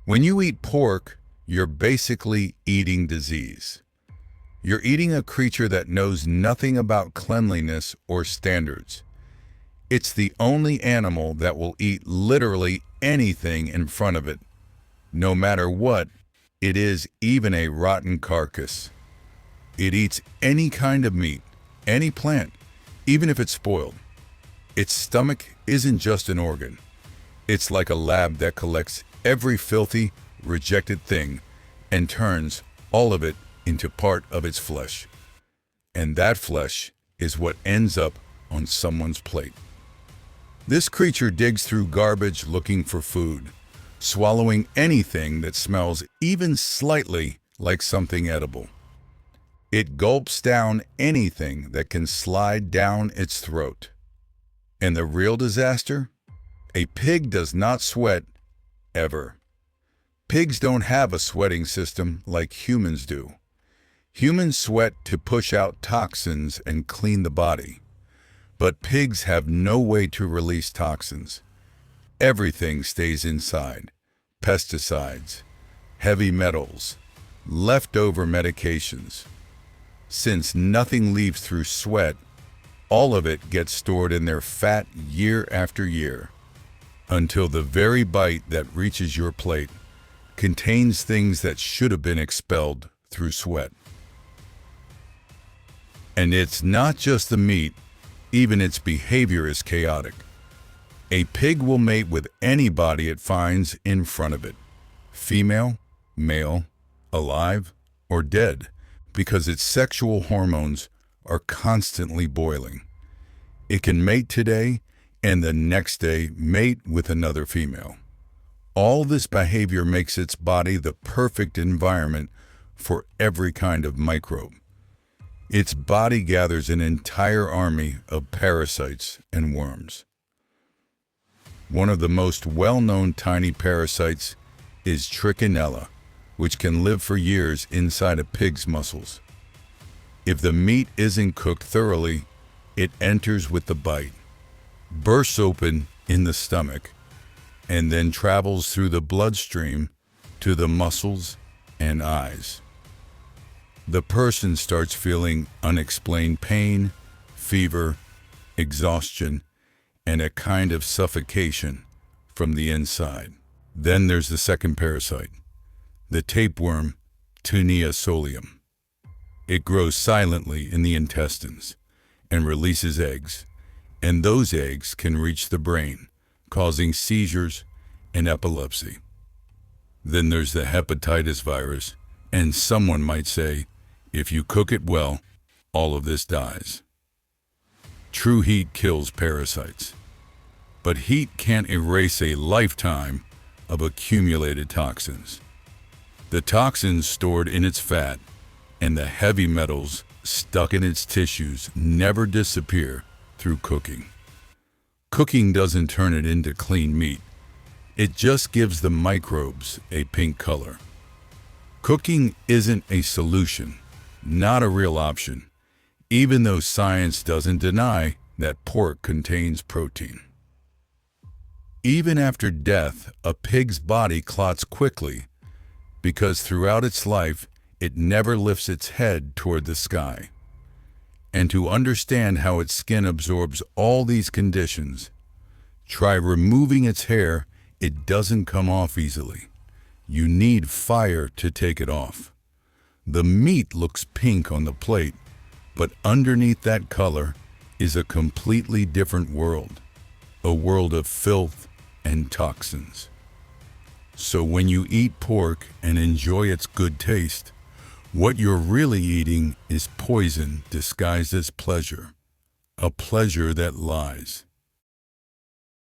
When you eat pork, you're basically eating disease. You're eating a creature that knows nothing about cleanliness or standards. It's the only animal that will eat literally anything in front of it, no matter what it is, even a rotten carcass. It eats any kind of meat, any plant, even if it's spoiled. Its stomach isn't just an organ. It's like a lab that collects every filthy, rejected thing and turns all of it into part of its flesh. And that flesh is what ends up on someone's plate. This creature digs through garbage looking for food, swallowing anything that smells even slightly like something edible. It gulps down anything that can slide down its throat. And the real disaster? A pig does not sweat, ever. Pigs don't have a sweating system like humans do. Humans sweat to push out toxins and clean the body. But pigs have no way to release toxins. Everything stays inside. Pesticides, heavy metals, leftover medications. Since nothing leaves through sweat, all of it gets stored in their fat year after year, until the very bite that reaches your plate contains things that should have been expelled through sweat. And it's not just the meat, even its behavior is chaotic. A pig will mate with anybody it finds in front of it, female, male, alive, or dead, because its sexual hormones are constantly boiling. It can mate today and the next day mate with another female. All this behavior makes its body the perfect environment for every kind of microbe. Its body gathers an entire army of parasites and worms. One of the most well-known tiny parasites is Trichinella, which can live for years inside a pig's muscles. If the meat isn't cooked thoroughly, it enters with the bite, bursts open in the stomach, and then travels through the bloodstream to the muscles and eyes. The person starts feeling unexplained pain, fever, exhaustion, and a kind of suffocation from the inside. Then there's the second parasite, the tapeworm Taenia solium. It grows silently in the intestines and releases eggs, and those eggs can reach the brain, causing seizures and epilepsy. Then there's the hepatitis virus, and someone might say, if you cook it well, all of this dies. True heat kills parasites, but heat can't erase a lifetime of accumulated toxins. The toxins stored in its fat and the heavy metals stuck in its tissues never disappear through cooking. Cooking doesn't turn it into clean meat. It just gives the microbes a pink color. Cooking isn't a solution, not a real option, even though science doesn't deny that pork contains protein. Even after death, a pig's body clots quickly because throughout its life, it never lifts its head toward the sky. And to understand how its skin absorbs all these conditions, try removing its hair. It doesn't come off easily. You need fire to take it off. The meat looks pink on the plate, but underneath that color is a completely different world, a world of filth and toxins. So when you eat pork and enjoy its good taste, what you're really eating is poison disguised as pleasure, a pleasure that lies.